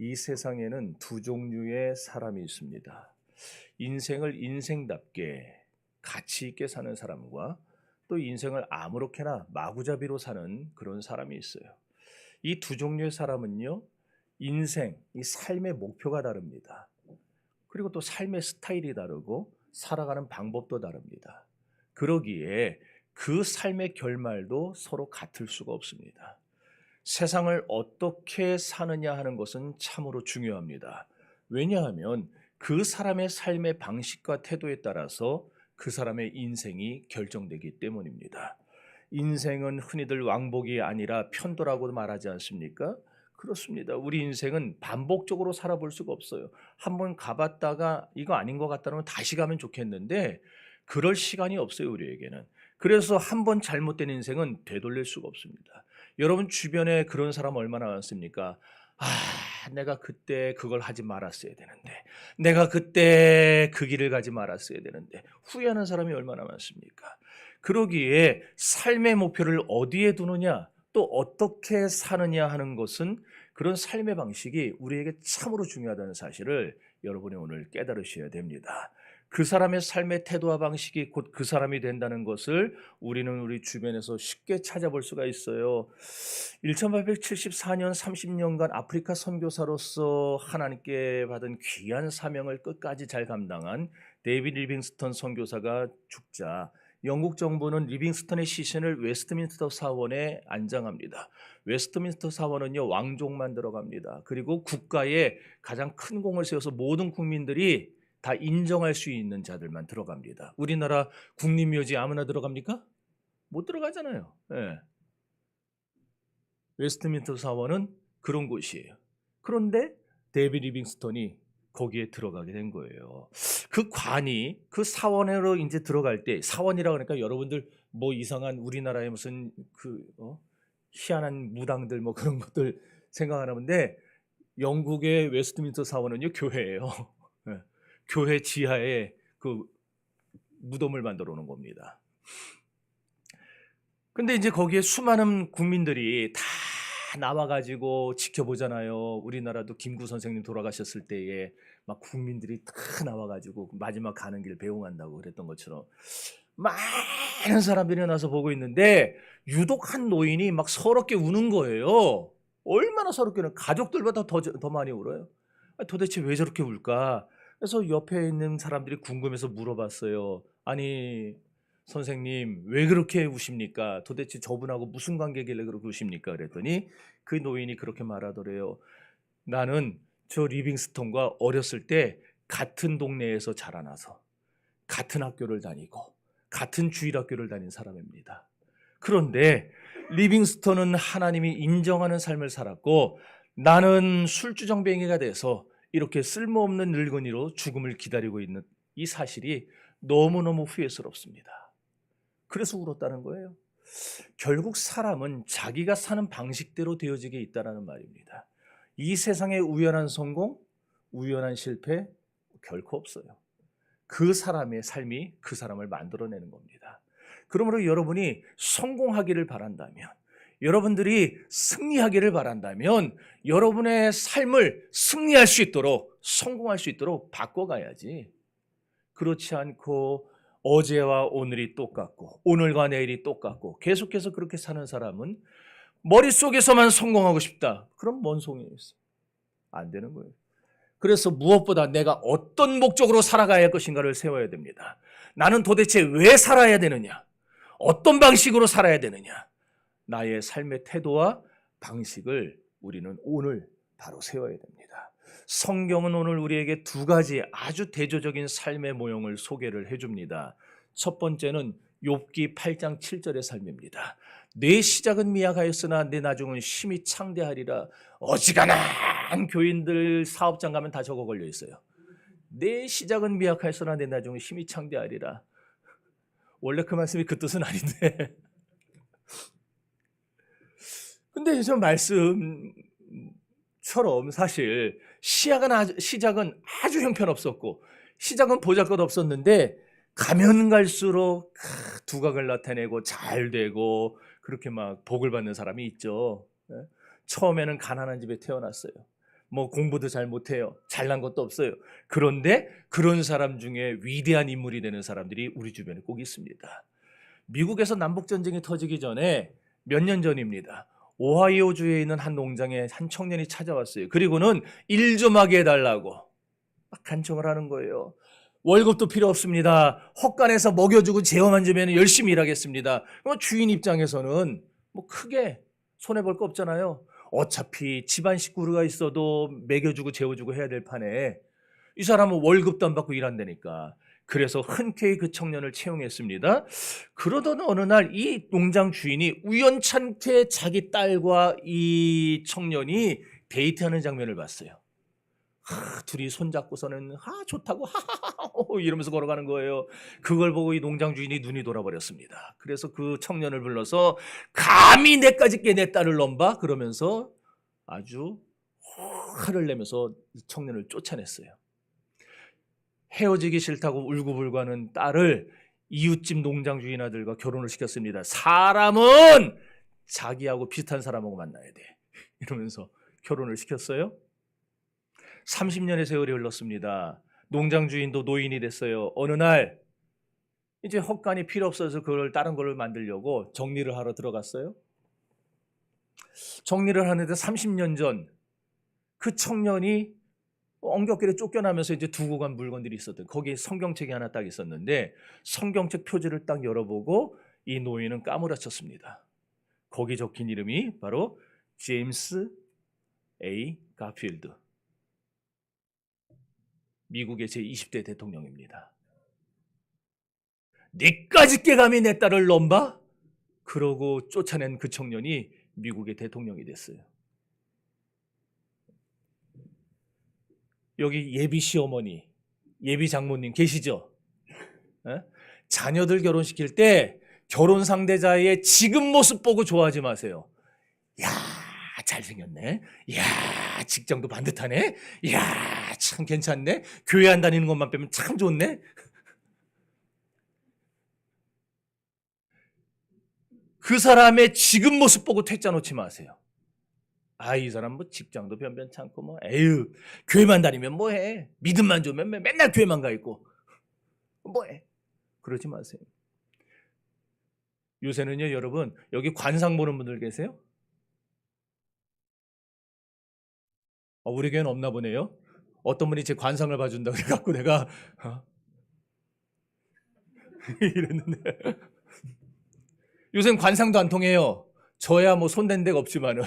이 세상에는 두 종류의 사람이 있습니다. 인생을 인생답게 가치 있게 사는 사람과 또 인생을 아무렇게나 마구잡이로 사는 그런 사람이 있어요. 이 두 종류의 사람은요, 인생, 이 삶의 목표가 다릅니다. 그리고 또 삶의 스타일이 다르고 살아가는 방법도 다릅니다. 그러기에 그 삶의 결말도 서로 같을 수가 없습니다. 세상을 어떻게 사느냐 하는 것은 참으로 중요합니다. 왜냐하면 그 사람의 삶의 방식과 태도에 따라서 그 사람의 인생이 결정되기 때문입니다. 인생은 흔히들 왕복이 아니라 편도라고 말하지 않습니까? 그렇습니다. 우리 인생은 반복적으로 살아볼 수가 없어요. 한번 가봤다가 이거 아닌 것 같다면 다시 가면 좋겠는데 그럴 시간이 없어요, 우리에게는. 그래서 한번 잘못된 인생은 되돌릴 수가 없습니다. 여러분 주변에 그런 사람 얼마나 많습니까? 내가 그때 그걸 하지 말았어야 되는데, 내가 그때 그 길을 가지 말았어야 되는데, 후회하는 사람이 얼마나 많습니까? 그러기에 삶의 목표를 어디에 두느냐, 또 어떻게 사느냐 하는 것은 그런 삶의 방식이 우리에게 참으로 중요하다는 사실을 여러분이 오늘 깨달으셔야 됩니다. 그 사람의 삶의 태도와 방식이 곧 그 사람이 된다는 것을 우리는 우리 주변에서 쉽게 찾아볼 수가 있어요. 1874년 30년간 아프리카 선교사로서 하나님께 받은 귀한 사명을 끝까지 잘 감당한 데이비드 리빙스턴 선교사가 죽자 영국 정부는 리빙스턴의 시신을 웨스트민스터 사원에 안장합니다. 웨스트민스터 사원은요, 왕족만 들어갑니다. 그리고 국가에 가장 큰 공을 세워서 모든 국민들이 다 인정할 수 있는 자들만 들어갑니다. 우리나라 국립묘지 아무나 들어갑니까? 못 들어가잖아요. 네. 웨스트민스터 사원은 그런 곳이에요. 그런데 데이비드 리빙스턴이 거기에 들어가게 된 거예요. 그 관이 그 사원으로 이제 들어갈 때, 사원이라고 그러니까 여러분들 뭐 이상한 우리나라의 무슨 희한한 무당들 뭐 그런 것들 생각하는데, 영국의 웨스트민스터 사원은요, 교회예요. 교회 지하에 그 무덤을 만들어 놓은 겁니다. 근데 이제 거기에 수많은 국민들이 다 나와가지고 지켜보잖아요. 우리나라도 김구 선생님 돌아가셨을 때에 막 국민들이 다 나와가지고 마지막 가는 길 배웅한다고 그랬던 것처럼 많은 사람들이 나서 보고 있는데 유독 한 노인이 막 서럽게 우는 거예요. 얼마나 서럽게는 가족들보다 더 많이 울어요. 도대체 왜 저렇게 울까? 그래서 옆에 있는 사람들이 궁금해서 물어봤어요. 아니 선생님 왜 그렇게 우십니까? 도대체 저분하고 무슨 관계길래 그렇게 우십니까? 그랬더니 그 노인이 그렇게 말하더래요. 나는 저 리빙스턴과 어렸을 때 같은 동네에서 자라나서 같은 학교를 다니고 같은 주일학교를 다닌 사람입니다. 그런데 리빙스턴은 하나님이 인정하는 삶을 살았고 나는 술주정뱅이가 돼서 이렇게 쓸모없는 늙은이로 죽음을 기다리고 있는 이 사실이 너무너무 후회스럽습니다. 그래서 울었다는 거예요. 결국 사람은 자기가 사는 방식대로 되어지게 있다는 말입니다. 이 세상에 우연한 성공, 우연한 실패 결코 없어요. 그 사람의 삶이 그 사람을 만들어내는 겁니다. 그러므로 여러분이 성공하기를 바란다면, 여러분들이 승리하기를 바란다면 여러분의 삶을 승리할 수 있도록, 성공할 수 있도록 바꿔가야지. 그렇지 않고 어제와 오늘이 똑같고 오늘과 내일이 똑같고 계속해서 그렇게 사는 사람은 머릿속에서만 성공하고 싶다. 그럼 뭔 소용이 있어요? 안 되는 거예요. 그래서 무엇보다 내가 어떤 목적으로 살아가야 할 것인가를 세워야 됩니다. 나는 도대체 왜 살아야 되느냐? 어떤 방식으로 살아야 되느냐? 나의 삶의 태도와 방식을 우리는 오늘 바로 세워야 됩니다. 성경은 오늘 우리에게 두 가지 아주 대조적인 삶의 모형을 소개를 해줍니다. 첫 번째는 욥기 8장 7절의 삶입니다. 내 시작은 미약하였으나 내 나중은 심히 창대하리라. 어지간한 교인들 사업장 가면 다 적어 걸려 있어요. 내 시작은 미약하였으나 내 나중은 심히 창대하리라. 원래 그 말씀이 그 뜻은 아닌데 근데 저 말씀처럼 사실 시작은 아주 형편없었고 시작은 보잘것없었는데 가면 갈수록 두각을 나타내고 잘 되고 그렇게 막 복을 받는 사람이 있죠. 처음에는 가난한 집에 태어났어요. 뭐 공부도 잘 못해요. 잘난 것도 없어요. 그런데 그런 사람 중에 위대한 인물이 되는 사람들이 우리 주변에 꼭 있습니다. 미국에서 남북전쟁이 터지기 전에 몇 년 전입니다. 오하이오주에 있는 한 농장에 한 청년이 찾아왔어요. 그리고는 일 좀 하게 해달라고 막 간청을 하는 거예요. 월급도 필요 없습니다. 헛간에서 먹여주고 제어만 주면 열심히 일하겠습니다. 주인 입장에서는 뭐 크게 손해볼 거 없잖아요. 어차피 집안 식구가 있어도 먹여주고 재워주고 해야 될 판에 이 사람은 월급도 안 받고 일한다니까. 그래서 흔쾌히 그 청년을 채용했습니다. 그러던 어느 날 이 농장 주인이 우연찮게 자기 딸과 이 청년이 데이트하는 장면을 봤어요. 둘이 손잡고서는 좋다고 하하하 이러면서 걸어가는 거예요. 그걸 보고 이 농장 주인이 눈이 돌아버렸습니다. 그래서 그 청년을 불러서 감히 내까지 깨 내 딸을 넘봐 그러면서 아주 화를 내면서 이 청년을 쫓아냈어요. 헤어지기 싫다고 울고불고하는 딸을 이웃집 농장 주인 아들과 결혼을 시켰습니다. 사람은 자기하고 비슷한 사람하고 만나야 돼 이러면서 결혼을 시켰어요. 30년의 세월이 흘렀습니다. 농장 주인도 노인이 됐어요. 어느 날 이제 헛간이 필요 없어서 그걸 다른 걸 만들려고 정리를 하러 들어갔어요. 정리를 하는데 30년 전 그 청년이 엉겹결에 쫓겨나면서 이제 두고 간 물건들이 있었던 거기에 성경책이 하나 딱 있었는데 성경책 표지를 딱 열어보고 이 노인은 까무라쳤습니다. 거기 적힌 이름이 바로 제임스 A. 가필드, 미국의 제20대 대통령입니다. 니까짓 깨감히 내 딸을 넘봐? 그러고 쫓아낸 그 청년이 미국의 대통령이 됐어요. 여기 예비 시어머니, 예비 장모님 계시죠? 에? 자녀들 결혼시킬 때 결혼 상대자의 지금 모습 보고 좋아하지 마세요. 야, 잘생겼네. 야, 직장도 반듯하네. 야, 참 괜찮네. 교회 안 다니는 것만 빼면 참 좋네. 그 사람의 지금 모습 보고 퇴짜 놓지 마세요. 이 사람 뭐 직장도 변변찮고 뭐 에휴 교회만 다니면 뭐해. 믿음만 좋으면 맨날 교회만 가 있고 뭐해. 그러지 마세요. 요새는요 여러분 여기 관상 보는 분들 계세요? 우리 교회는 없나 보네요. 어떤 분이 제 관상을 봐준다고 해갖고 내가 이랬는데 요새는 관상도 안 통해요. 저야 뭐 손댄 데가 없지만은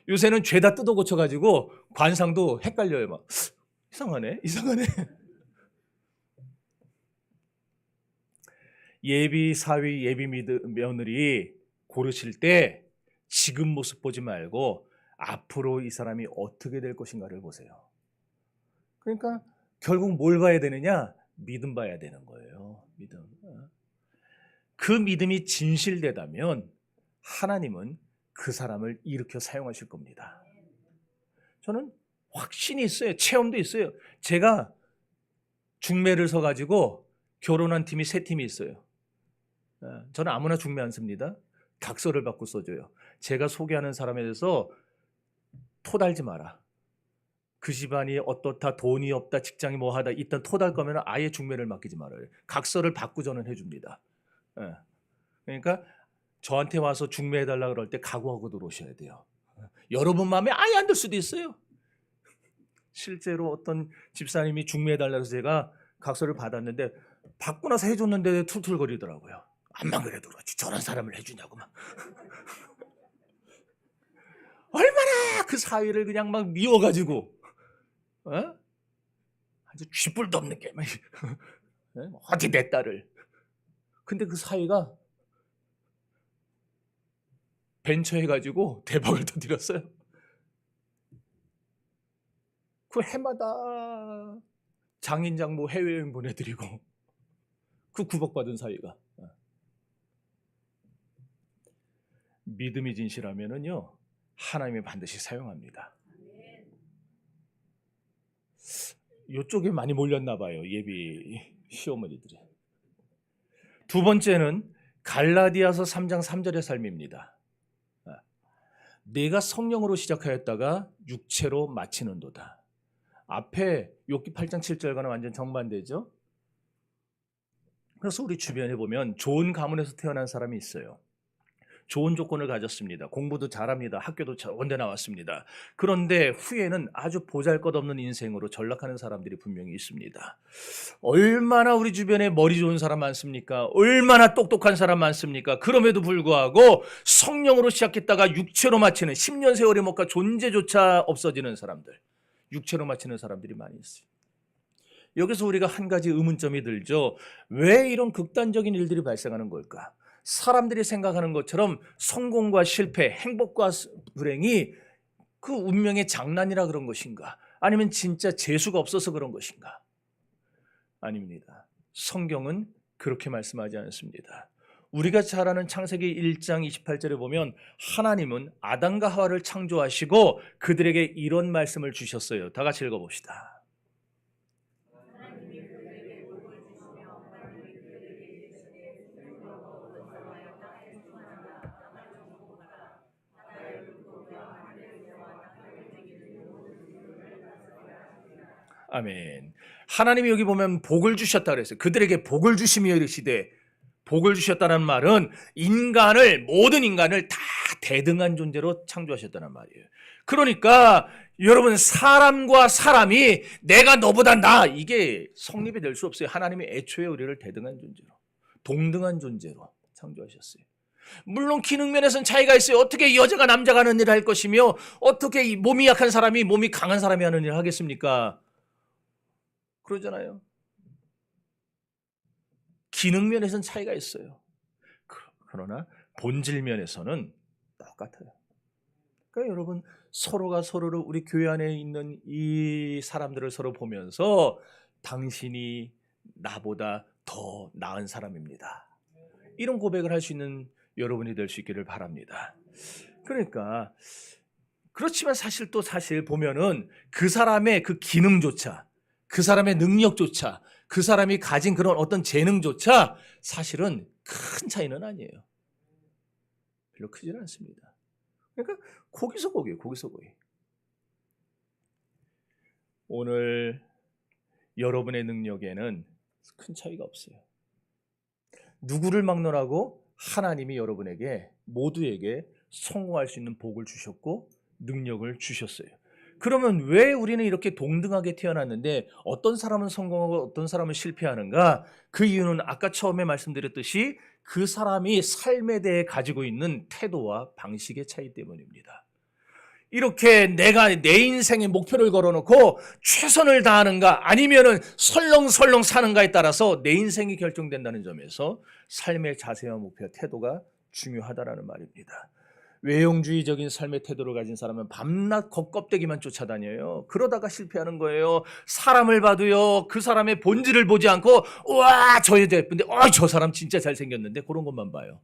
요새는 죄다 뜯어 고쳐가지고 관상도 헷갈려요. 막 이상하네. 예비 사위, 예비 며느리 고르실 때 지금 모습 보지 말고 앞으로 이 사람이 어떻게 될 것인가를 보세요. 그러니까 결국 뭘 봐야 되느냐? 믿음 봐야 되는 거예요. 믿음. 그 믿음이 진실되다면 하나님은 그 사람을 일으켜 사용하실 겁니다. 저는 확신이 있어요. 체험도 있어요. 제가 중매를 서가지고 결혼한 팀이 3팀이 있어요. 저는 아무나 중매 안 씁니다. 각서를 받고 써줘요. 제가 소개하는 사람에 대해서 토달지 마라. 그 집안이 어떻다, 돈이 없다, 직장이 뭐하다, 일단 토달 거면 아예 중매를 맡기지 말아요. 각서를 받고 저는 해줍니다. 그러니까 저한테 와서 중매해달라 그럴 때 각오하고 들어오셔야 돼요. 여러분 마음에 아예 안 들 수도 있어요. 실제로 어떤 집사님이 중매해달라고 해서 제가 각서를 받았는데 받고 나서 해줬는데 툴툴거리더라고요. 암만 그래도 그렇지 저런 사람을 해주냐고 막. 얼마나 그 사위를 그냥 막 미워가지고 아주 쥐뿔도 없는 게 막 어디 내 딸을. 근데 그 사위가 벤처 해가지고 대박을 터뜨렸어요. 그 해마다 장인 장모 해외여행 보내드리고 그 구박받은 사위가. 믿음이 진실하면은요 하나님이 반드시 사용합니다. 이쪽에 많이 몰렸나 봐요. 예비 시어머니들이. 두 번째는 갈라디아서 3장 3절의 삶입니다. 내가 성령으로 시작하였다가 육체로 마치는도다. 앞에 욥기 8장 7절과는 완전 정반대죠. 그래서 우리 주변에 보면 좋은 가문에서 태어난 사람이 있어요. 좋은 조건을 가졌습니다. 공부도 잘합니다. 학교도 원대 나왔습니다. 그런데 후에는 아주 보잘것없는 인생으로 전락하는 사람들이 분명히 있습니다. 얼마나 우리 주변에 머리 좋은 사람 많습니까? 얼마나 똑똑한 사람 많습니까? 그럼에도 불구하고 성령으로 시작했다가 육체로 마치는 10년 세월이 못 가 존재조차 없어지는 사람들, 육체로 마치는 사람들이 많이 있어요. 여기서 우리가 한 가지 의문점이 들죠. 왜 이런 극단적인 일들이 발생하는 걸까? 사람들이 생각하는 것처럼 성공과 실패, 행복과 불행이 그 운명의 장난이라 그런 것인가? 아니면 진짜 재수가 없어서 그런 것인가? 아닙니다. 성경은 그렇게 말씀하지 않습니다. 우리가 잘 아는 창세기 1장 28절에 보면 하나님은 아담과 하와를 창조하시고 그들에게 이런 말씀을 주셨어요. 다 같이 읽어봅시다. 아멘. 하나님이 여기 보면 복을 주셨다 그랬어요. 그들에게 복을 주시며 이르시되, 복을 주셨다는 말은 모든 인간을 다 대등한 존재로 창조하셨다는 말이에요. 그러니까 여러분, 사람과 사람이 내가 너보다 나, 이게 성립이 될 수 없어요. 하나님이 애초에 우리를 대등한 존재로, 동등한 존재로 창조하셨어요. 물론 기능 면에서는 차이가 있어요. 어떻게 여자가 남자가 하는 일을 할 것이며 어떻게 몸이 약한 사람이 몸이 강한 사람이 하는 일을 하겠습니까? 그러잖아요. 기능 면에서는 차이가 있어요. 그러나 본질 면에서는 똑같아요. 그러니까 여러분, 서로가 서로를, 우리 교회 안에 있는 이 사람들을 서로 보면서 당신이 나보다 더 나은 사람입니다, 이런 고백을 할 수 있는 여러분이 될 수 있기를 바랍니다. 그러니까 그렇지만 사실 보면은 그 사람의 그 기능조차, 그 사람의 능력조차, 그 사람이 가진 그런 어떤 재능조차 사실은 큰 차이는 아니에요. 별로 크지는 않습니다. 그러니까 거기서 거기. 오늘 여러분의 능력에는 큰 차이가 없어요. 누구를 막론하고 하나님이 여러분에게, 모두에게 성공할 수 있는 복을 주셨고 능력을 주셨어요. 그러면 왜 우리는 이렇게 동등하게 태어났는데 어떤 사람은 성공하고 어떤 사람은 실패하는가? 그 이유는 아까 처음에 말씀드렸듯이 그 사람이 삶에 대해 가지고 있는 태도와 방식의 차이 때문입니다. 이렇게 내가 내 인생의 목표를 걸어놓고 최선을 다하는가, 아니면은 설렁설렁 사는가에 따라서 내 인생이 결정된다는 점에서 삶의 자세와 목표, 태도가 중요하다라는 말입니다. 외형주의적인 삶의 태도를 가진 사람은 밤낮 겉껍데기만 쫓아다녀요. 그러다가 실패하는 거예요. 사람을 봐도요, 그 사람의 본질을 보지 않고, 와, 저 여자 예쁜데, 저 사람 진짜 잘생겼는데, 그런 것만 봐요.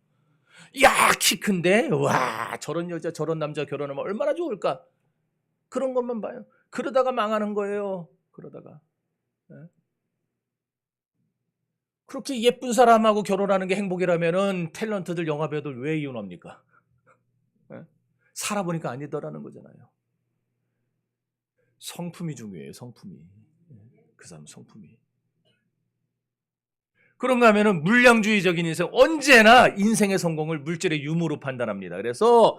야, 키 큰데, 와, 저런 여자 저런 남자 결혼하면 얼마나 좋을까, 그런 것만 봐요. 그러다가 망하는 거예요. 그러다가. 그렇게 예쁜 사람하고 결혼하는 게 행복이라면은 탤런트들, 영화배우들 왜 이혼합니까? 살아보니까 아니더라는 거잖아요. 성품이 중요해요. 성품이. 그 사람 성품이. 그런가 하면은 물량주의적인 인생, 언제나 인생의 성공을 물질의 유무로 판단합니다. 그래서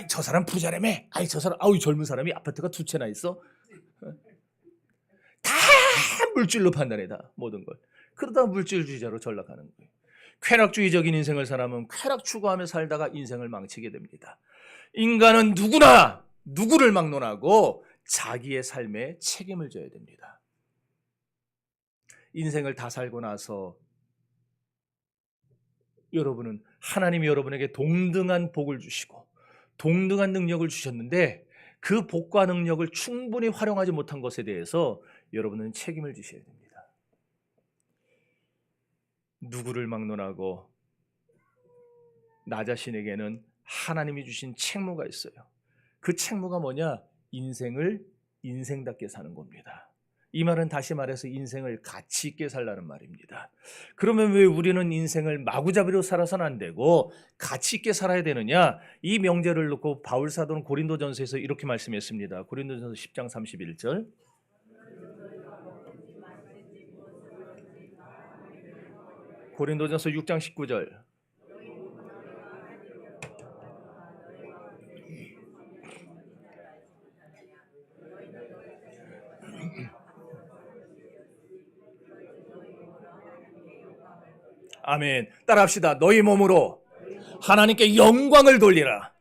저 사람 부자라며, 저 사람, 젊은 사람이 아파트가 2채나 있어, 다 물질로 판단해, 다 모든 걸. 그러다가 물질주의자로 전락하는 거예요. 쾌락주의적인 인생을 살아면 쾌락 추구하며 살다가 인생을 망치게 됩니다. 인간은 누구나 누구를 막론하고 자기의 삶에 책임을 져야 됩니다. 인생을 다 살고 나서 여러분은, 하나님이 여러분에게 동등한 복을 주시고 동등한 능력을 주셨는데 그 복과 능력을 충분히 활용하지 못한 것에 대해서 여러분은 책임을 지셔야 됩니다. 누구를 막론하고 나 자신에게는 하나님이 주신 책무가 있어요. 그 책무가 뭐냐? 인생을 인생답게 사는 겁니다. 이 말은 다시 말해서 인생을 가치 있게 살라는 말입니다. 그러면 왜 우리는 인생을 마구잡이로 살아서는 안 되고 가치 있게 살아야 되느냐? 이 명제를 놓고 바울 사도는 고린도전서에서 이렇게 말씀했습니다. 고린도전서 10장 31절. 고린도전서 6장 19절. 아멘. 따라합시다. 너희 몸으로 하나님께 영광을 돌리라.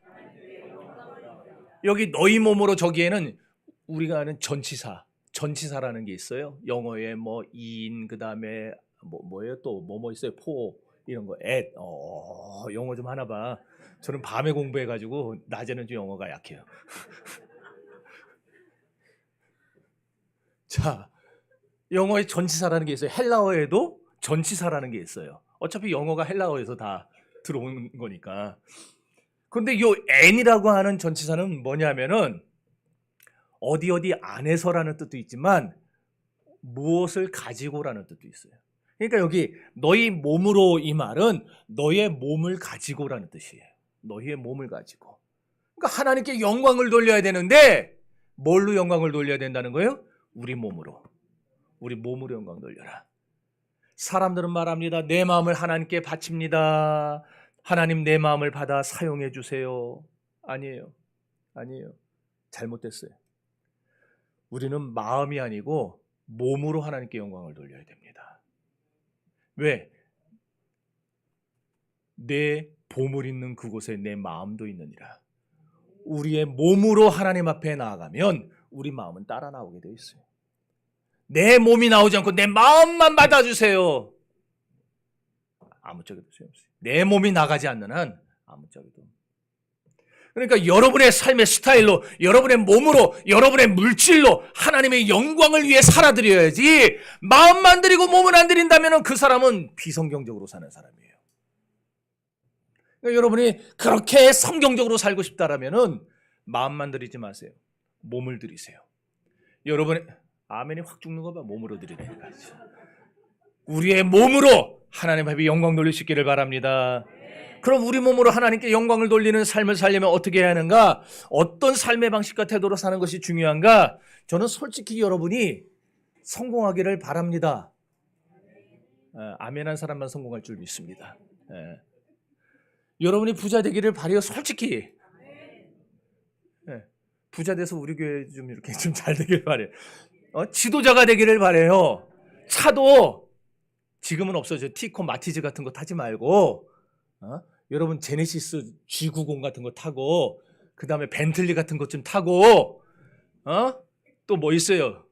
여기 너희 몸으로, 저기에는 우리가 아는 전치사라는 게 있어요. 영어에 뭐 인, 그다음에 뭐예요? 또 뭐 있어요? 포 이런 거. 영어 좀 하나 봐. 저는 밤에 공부해 가지고 낮에는 좀 영어가 약해요. 자, 영어에 전치사라는 게 있어요. 헬라어에도 전치사라는 게 있어요. 어차피 영어가 헬라어에서 다 들어온 거니까. 근데 이 n이라고 하는 전치사는 뭐냐면은 어디 안에서라는 뜻도 있지만 무엇을 가지고라는 뜻도 있어요. 그러니까 여기 너희 몸으로, 이 말은 너의 몸을 가지고라는 뜻이에요. 너희의 몸을 가지고. 그러니까 하나님께 영광을 돌려야 되는데 뭘로 영광을 돌려야 된다는 거예요? 우리 몸으로 영광 돌려라. 사람들은 말합니다. 내 마음을 하나님께 바칩니다. 하나님, 내 마음을 받아 사용해 주세요. 아니에요. 잘못됐어요. 우리는 마음이 아니고 몸으로 하나님께 영광을 돌려야 됩니다. 왜? 내 보물 있는 그곳에 내 마음도 있느니라. 우리의 몸으로 하나님 앞에 나아가면 우리 마음은 따라 나오게 되어 있어요. 내 몸이 나오지 않고 내 마음만 받아주세요. 아무짝에도 소용없어요. 내 몸이 나가지 않는 한 아무짝에도. 그러니까 여러분의 삶의 스타일로, 여러분의 몸으로, 여러분의 물질로 하나님의 영광을 위해 살아드려야지, 마음만 드리고 몸은 안 드린다면 그 사람은 비성경적으로 사는 사람이에요. 그러니까 여러분이 그렇게 성경적으로 살고 싶다라면 마음만 드리지 마세요. 몸을 드리세요. 여러분의 아멘이 확 죽는 거 봐. 몸으로 드리라니까. 우리의 몸으로 하나님 앞에 영광 돌릴 수 있기를 바랍니다. 그럼 우리 몸으로 하나님께 영광을 돌리는 삶을 살려면 어떻게 해야 하는가? 어떤 삶의 방식과 태도로 사는 것이 중요한가? 저는 솔직히 여러분이 성공하기를 바랍니다. 아멘한 사람만 성공할 줄 믿습니다. 여러분이 부자 되기를 바라요. 솔직히. 부자 돼서 우리 교회 좀 이렇게 좀 잘 되길 바래요. 지도자가 되기를 바래요. 차도 지금은 없어져. 티코 마티즈 같은 거 타지 말고, 여러분 제네시스 G90 같은 거 타고, 그 다음에 벤틀리 같은 것 좀 타고, 또 뭐 있어요?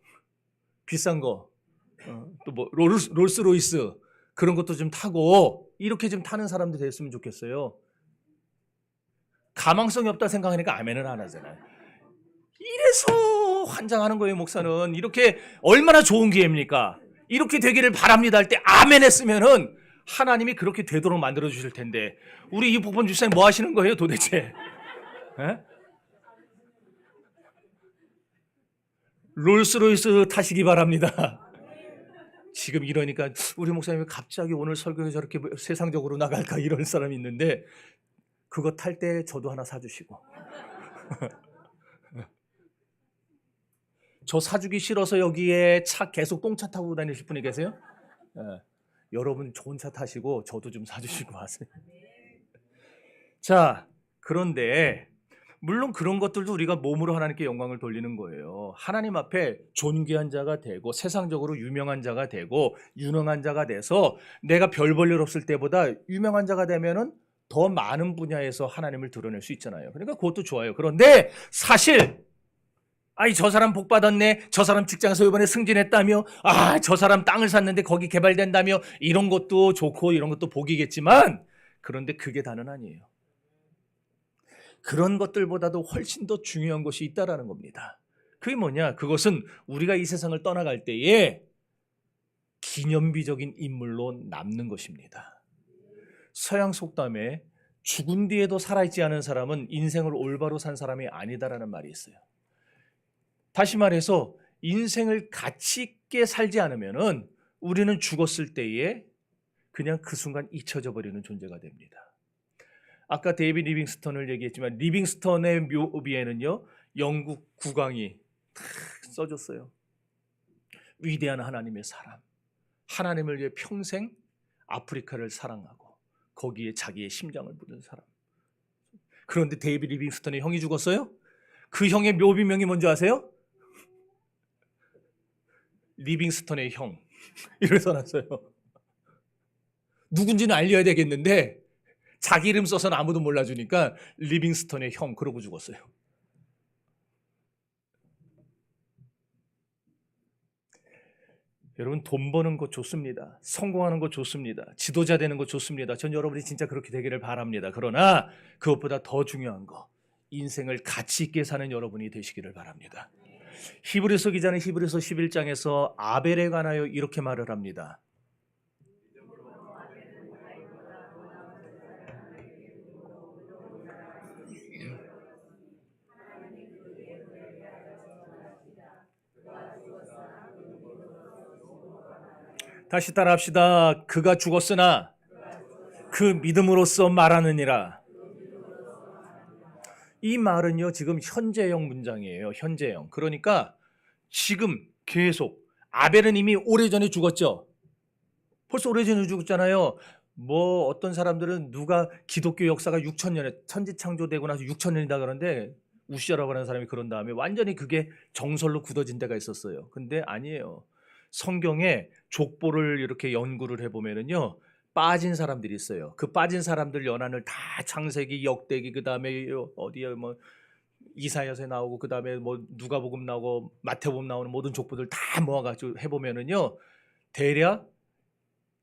비싼 거, 또 뭐 롤스로이스 그런 것도 좀 타고, 이렇게 좀 타는 사람도 됐으면 좋겠어요. 가망성이 없다 생각하니까 아멘은 안 하잖아요. 이래서 환장하는 거예요. 목사는 이렇게 얼마나 좋은 기회입니까? 이렇게 되기를 바랍니다 할 때 아멘 했으면은 하나님이 그렇게 되도록 만들어 주실 텐데, 우리 이복범 주사님 뭐 하시는 거예요 도대체? 롤스로이스 타시기 바랍니다. 지금 이러니까 우리 목사님이 갑자기 오늘 설교에 저렇게 세상적으로 나갈까 이런 사람이 있는데, 그거 탈 때 저도 하나 사주시고. 저 사주기 싫어서 여기에 차 계속 똥차 타고 다니실 분이 계세요? 여러분 좋은 차 타시고 저도 좀 사주시고 하세요. 자, 그런데 물론 그런 것들도 우리가 몸으로 하나님께 영광을 돌리는 거예요. 하나님 앞에 존귀한 자가 되고 세상적으로 유명한 자가 되고 유능한 자가 돼서 내가 별 볼 일 없을 때보다 유명한 자가 되면은 더 많은 분야에서 하나님을 드러낼 수 있잖아요. 그러니까 그것도 좋아요. 그런데 사실 저 사람 복 받았네, 저 사람 직장에서 이번에 승진했다며, 저 사람 땅을 샀는데 거기 개발된다며, 이런 것도 좋고 이런 것도 복이겠지만, 그런데 그게 다는 아니에요. 그런 것들보다도 훨씬 더 중요한 것이 있다라는 겁니다. 그게 뭐냐? 그것은 우리가 이 세상을 떠나갈 때에 기념비적인 인물로 남는 것입니다. 서양 속담에 죽은 뒤에도 살아있지 않은 사람은 인생을 올바로 산 사람이 아니다라는 말이 있어요. 다시 말해서 인생을 가치 있게 살지 않으면은 우리는 죽었을 때에 그냥 그 순간 잊혀져 버리는 존재가 됩니다. 아까 데이비드 리빙스턴을 얘기했지만 리빙스턴의 묘비에는요 영국 국왕이 탁 써줬어요. 위대한 하나님의 사람, 하나님을 위해 평생 아프리카를 사랑하고 거기에 자기의 심장을 묻은 사람. 그런데 데이비드 리빙스턴의 형이 죽었어요. 그 형의 묘비명이 뭔지 아세요? 리빙스턴의 형 이렇게 써놨어요. 누군지는 알려야 되겠는데 자기 이름 써서는 아무도 몰라주니까 리빙스턴의 형 그러고 죽었어요. 여러분 돈 버는 거 좋습니다. 성공하는 거 좋습니다. 지도자 되는 거 좋습니다. 전 여러분이 진짜 그렇게 되기를 바랍니다. 그러나 그것보다 더 중요한 거 인생을 가치 있게 사는 여러분이 되시기를 바랍니다. 히브리서 기자는 히브리서 11장에서 아벨에 관하여 이렇게 말을 합니다. 다시 따라합시다. 그가 죽었으나 그 믿음으로써 말하느니라. 이 말은요 지금 현재형 문장이에요. 현재형. 그러니까 지금 계속 아벨은 이미 오래전에 죽었죠. 벌써 오래전에 죽었잖아요. 뭐 어떤 사람들은 누가 기독교 역사가 6,000년에 천지창조되고 나서 6,000년이다 그러는데 우시아라고 하는 사람이 그런 다음에 완전히 그게 정설로 굳어진 데가 있었어요. 근데 아니에요. 성경에 족보를 이렇게 연구를 해보면은요 빠진 사람들이 있어요. 그 빠진 사람들 연한을 다 창세기, 역대기, 그 다음에 어디에 뭐 이사야서에 나오고 그 다음에 뭐 누가복음 나오고 마태복음 나오는 모든 족보들 다 모아가지고 해보면은요 대략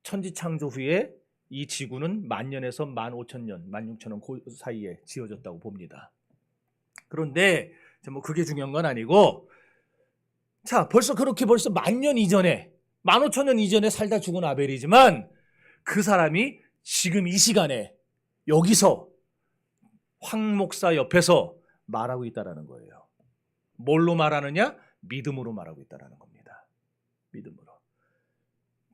천지창조 후에 이 지구는 10,000년에서 15,000년, 16,000년 그 사이에 지어졌다고 봅니다. 그런데 뭐 그게 중요한 건 아니고 자 벌써 10,000년 이전에 15,000년 이전에 살다 죽은 아벨이지만 그 사람이 지금 이 시간에 여기서 황 목사 옆에서 말하고 있다는 거예요. 뭘로 말하느냐? 믿음으로 말하고 있다는 겁니다. 믿음으로.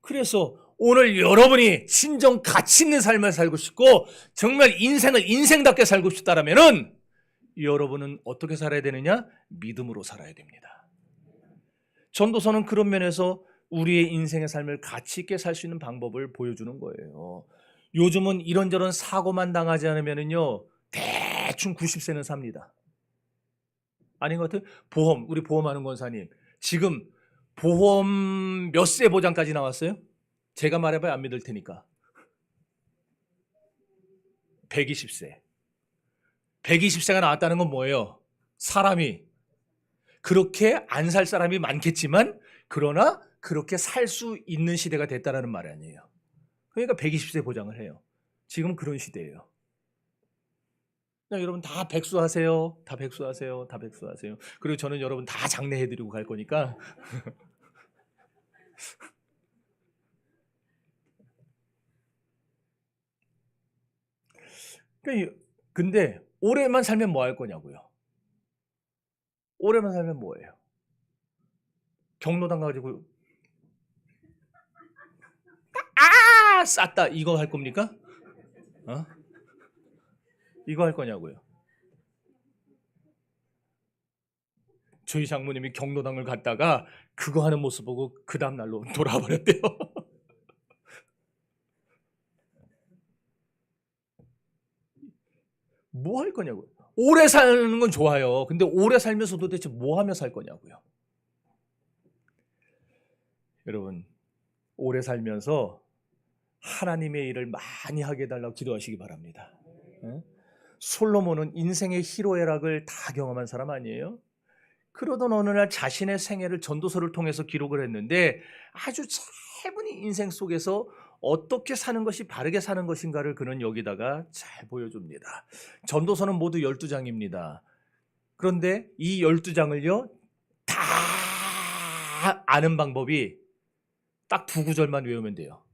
그래서 오늘 여러분이 진정 가치 있는 삶을 살고 싶고 정말 인생을 인생답게 살고 싶다라면은 여러분은 어떻게 살아야 되느냐? 믿음으로 살아야 됩니다. 전도서는 그런 면에서 우리의 인생의 삶을 가치 있게 살 수 있는 방법을 보여주는 거예요. 요즘은 이런저런 사고만 당하지 않으면은요 대충 90세는 삽니다. 아닌 것 같아요? 보험, 우리 보험하는 권사님 지금 보험 몇 세 보장까지 나왔어요? 제가 말해봐야 안 믿을 테니까 120세 120세가 나왔다는 건 뭐예요? 사람이 그렇게 안 살 사람이 많겠지만 그러나 그렇게 살 수 있는 시대가 됐다는 말 아니에요. 그러니까 120세 보장을 해요. 지금 그런 시대예요. 여러분 다 백수하세요. 다 백수하세요. 다 백수하세요. 그리고 저는 여러분 다 장례해드리고 갈 거니까 근데 오래만 살면 뭐 할 거냐고요. 오래만 살면 뭐예요? 경로당 가지고 쌌다 이거 할 겁니까? 이거 할 거냐고요. 저희 장모님이 경로당을 갔다가 그거 하는 모습 보고 그 다음 날로 돌아와 버렸대요. 뭐 할 거냐고요. 오래 사는 건 좋아요. 근데 오래 살면서 도대체 뭐 하며 살 거냐고요. 여러분 오래 살면서 하나님의 일을 많이 하게 해달라고 기도하시기 바랍니다. 솔로몬은 인생의 희로애락을 다 경험한 사람 아니에요? 그러던 어느 날 자신의 생애를 전도서를 통해서 기록을 했는데 아주 차분히 인생 속에서 어떻게 사는 것이 바르게 사는 것인가를 그는 여기다가 잘 보여줍니다. 전도서는 모두 12장입니다. 그런데 이 12장을요 다 아는 방법이 딱 두 구절만 외우면 돼요.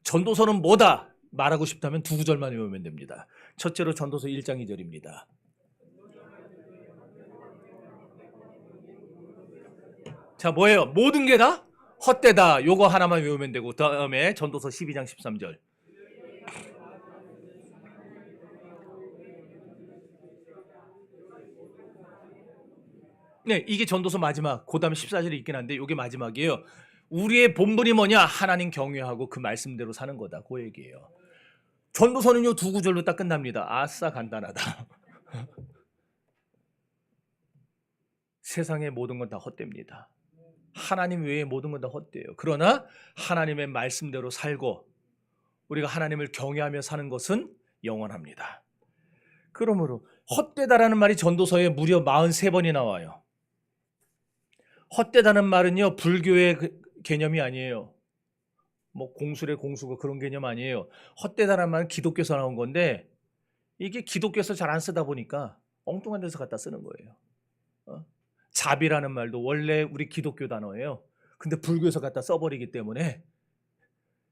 전도서는 뭐다 말하고 싶다면 두 구절만 외우면 됩니다. 첫째로 전도서 1장 2절입니다. 자, 뭐예요? 모든 게 다 헛되다. 요거 하나만 외우면 되고, 다음에 전도서 12장 13절. 네, 이게 전도서 마지막. 그 다음에 14절이 있긴 한데 이게 마지막이에요. 우리의 본분이 뭐냐? 하나님 경외하고 그 말씀대로 사는 거다. 그 얘기예요. 전도서는요, 두 구절로 딱 끝납니다. 아싸 간단하다. 세상의 모든 건 다 헛됩니다. 하나님 외의 모든 건 다 헛돼요. 그러나 하나님의 말씀대로 살고 우리가 하나님을 경외하며 사는 것은 영원합니다. 그러므로 헛되다라는 말이 전도서에 무려 43번이 나와요. 헛되다는 말은요, 불교의 개념이 아니에요. 뭐 공수래 공수고 그런 개념 아니에요. 헛되다라는 말은 기독교에서 나온 건데 이게 기독교에서 잘 안 쓰다 보니까 엉뚱한 데서 갖다 쓰는 거예요. 자비라는 말도 원래 우리 기독교 단어예요. 근데 불교에서 갖다 써버리기 때문에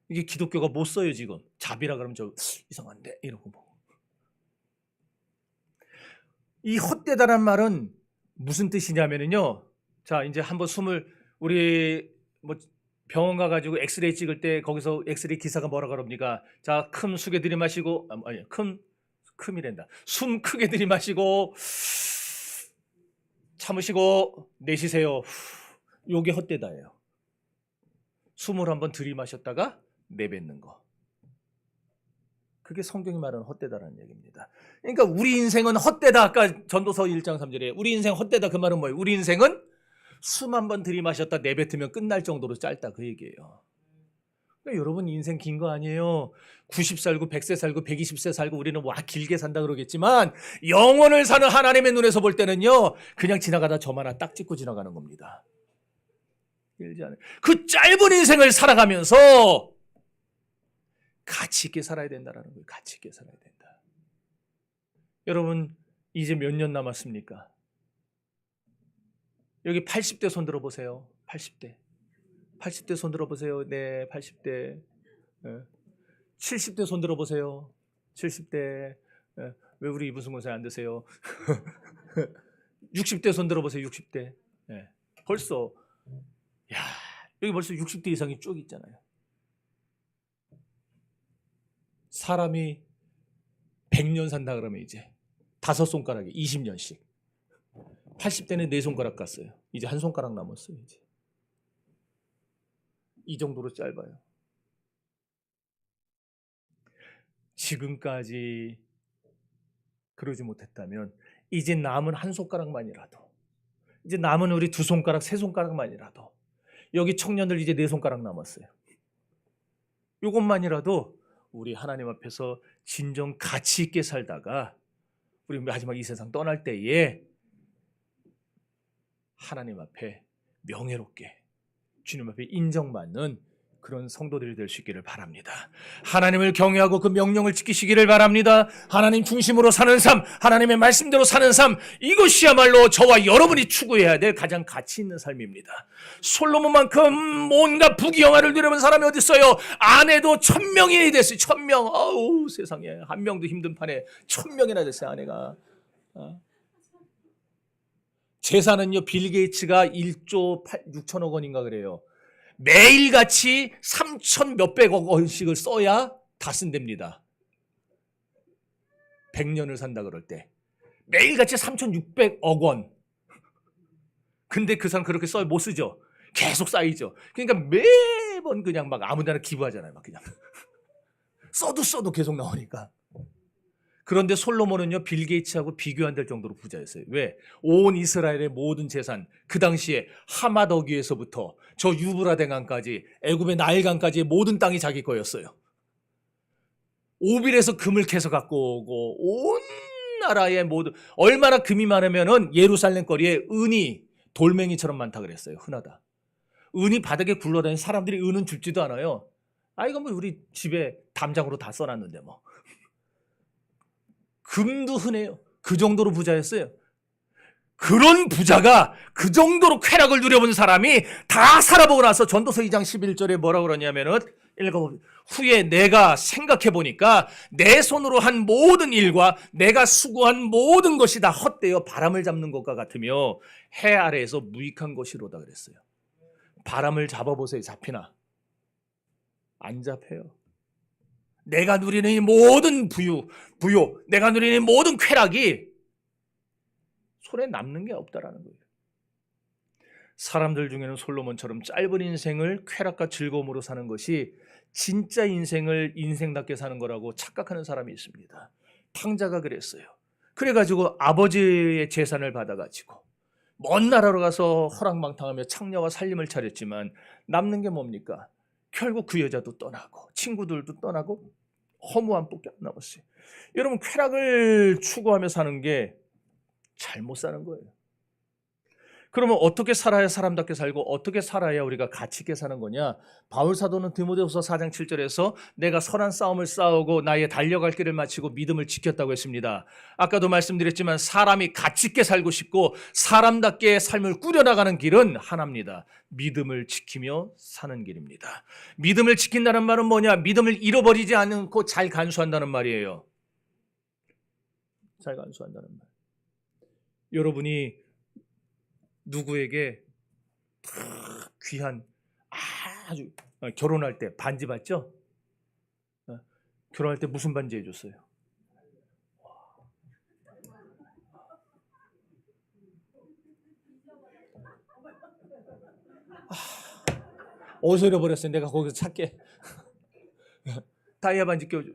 이게 기독교가 못 써요 지금. 자비라 그러면 저 이상한데 이러고 뭐. 이 헛되다란 말은 무슨 뜻이냐면요. 자, 이제 한번 우리 뭐 병원 가가지고 엑스레이 찍을 때 거기서 엑스레이 기사가 뭐라 그럽니까? 자, 큰 숙에 들이마시고, 아니, 큼이란다. 숨 크게 들이마시고, 참으시고, 내쉬세요. 요게 헛되다예요. 숨을 한번 들이마셨다가 내뱉는 거. 그게 성경이 말하는 헛되다라는 얘기입니다. 그러니까 우리 인생은 헛되다. 아까 전도서 1장 3절에 우리 인생 헛되다 그 말은 뭐예요? 우리 인생은 숨 한번 들이마셨다 내뱉으면 끝날 정도로 짧다 그 얘기예요. 그러니까 여러분 인생 긴 거 아니에요. 90 살고 100세 살고 120세 살고 우리는 와 길게 산다 그러겠지만 영원을 사는 하나님의 눈에서 볼 때는요 그냥 지나가다 점 하나 딱 찍고 지나가는 겁니다. 길지 않아요. 그 짧은 인생을 살아가면서 가치 있게 살아야 된다는 거예요. 가치 있게 살아야 된다. 여러분 이제 몇 년 남았습니까? 여기 80대 손 들어보세요. 80대 손 들어보세요. 네, 80대. 70대 손 들어보세요. 70대. 왜 우리 이분승 권사님 안 드세요? 60대 손 들어보세요. 60대. 벌써 야 여기 벌써 60대 이상이 쭉 있잖아요. 사람이 100년 산다 그러면 이제 5손가락에 20년씩. 80대는 4손가락 갔어요. 이제 1손가락 남았어요. 이제. 이 정도로 짧아요. 지금까지 그러지 못했다면 이제 남은 1손가락만이라도 이제 남은 우리 2손가락, 3손가락만이라도 여기 청년들 이제 4손가락 남았어요. 이것만이라도 우리 하나님 앞에서 진정 가치 있게 살다가 우리 마지막 이 세상 떠날 때에 하나님 앞에 명예롭게 주님 앞에 인정받는 그런 성도들이 될 수 있기를 바랍니다. 하나님을 경외하고 그 명령을 지키시기를 바랍니다. 하나님 중심으로 사는 삶, 하나님의 말씀대로 사는 삶, 이것이야말로 저와 여러분이 추구해야 될 가장 가치 있는 삶입니다. 솔로몬만큼 온갖 부귀영화를 누려본 사람이 어디 있어요? 아내도 1000명이 됐어요. 1000명. 아우 세상에 한 명도 힘든 판에 1000명이나 됐어요. 아내가. 재산은요 빌 게이츠가 1조 6천억 원인가 그래요. 매일같이 3천 몇백억 원씩을 써야 다 쓴답니다. 100년을 산다 그럴 때 매일같이 3,600억 원. 근데 그 사람 그렇게 써야 못 쓰죠. 계속 쌓이죠. 그러니까 매번 그냥 막 아무데나 기부하잖아요. 막 그냥 써도 계속 나오니까. 그런데 솔로몬은요 빌 게이츠하고 비교 안 될 정도로 부자였어요. 왜? 온 이스라엘의 모든 재산, 그 당시에 하맛 어귀에서부터 저 유브라데 강까지 애굽의 나일강까지의 모든 땅이 자기 거였어요. 오빌에서 금을 캐서 갖고 오고 온 나라의 모든 얼마나 금이 많으면은 예루살렘 거리에 은이 돌멩이처럼 많다 그랬어요. 흔하다. 은이 바닥에 굴러다니는 사람들이 은은 줍지도 않아요. 아 이거 뭐 우리 집에 담장으로 다 써놨는데 뭐. 금도 흔해요. 그 정도로 부자였어요. 그런 부자가 그 정도로 쾌락을 누려본 사람이 다 살아보고 나서 전도서 2장 11절에 뭐라고 그러냐면은 읽어보면 후에 내가 생각해 보니까 내 손으로 한 모든 일과 내가 수고한 모든 것이 다 헛되어 바람을 잡는 것과 같으며 해 아래에서 무익한 것이로다 그랬어요. 바람을 잡아보세요. 잡히나? 안 잡혀요. 내가 누리는 이 모든 부요, 내가 누리는 이 모든 쾌락이 손에 남는 게 없다라는 거예요. 사람들 중에는 솔로몬처럼 짧은 인생을 쾌락과 즐거움으로 사는 것이 진짜 인생을 인생답게 사는 거라고 착각하는 사람이 있습니다. 탕자가 그랬어요. 그래가지고 아버지의 재산을 받아가지고 먼 나라로 가서 허랑방탕하며 창녀와 살림을 차렸지만 남는 게 뭡니까? 결국 그 여자도 떠나고 친구들도 떠나고 허무한 뿐밖에 안 남았어요. 여러분, 쾌락을 추구하며 사는 게 잘못 사는 거예요. 그러면 어떻게 살아야 사람답게 살고 어떻게 살아야 우리가 가치 있게 사는 거냐? 바울 사도는 디모데후서 4장 7절에서 내가 선한 싸움을 싸우고 나의 달려갈 길을 마치고 믿음을 지켰다고 했습니다. 아까도 말씀드렸지만 사람이 가치 있게 살고 싶고 사람답게 삶을 꾸려나가는 길은 하나입니다. 믿음을 지키며 사는 길입니다. 믿음을 지킨다는 말은 뭐냐? 믿음을 잃어버리지 않고 잘 간수한다는 말이에요. 잘 간수한다는 말. 여러분이 누구에게 귀한 아주 결혼할 때 반지 받죠? 결혼할 때 무슨 반지 해줬어요? 어디서 잃어버렸어요? 내가 거기서 찾게. 다이아 반지 껴줘.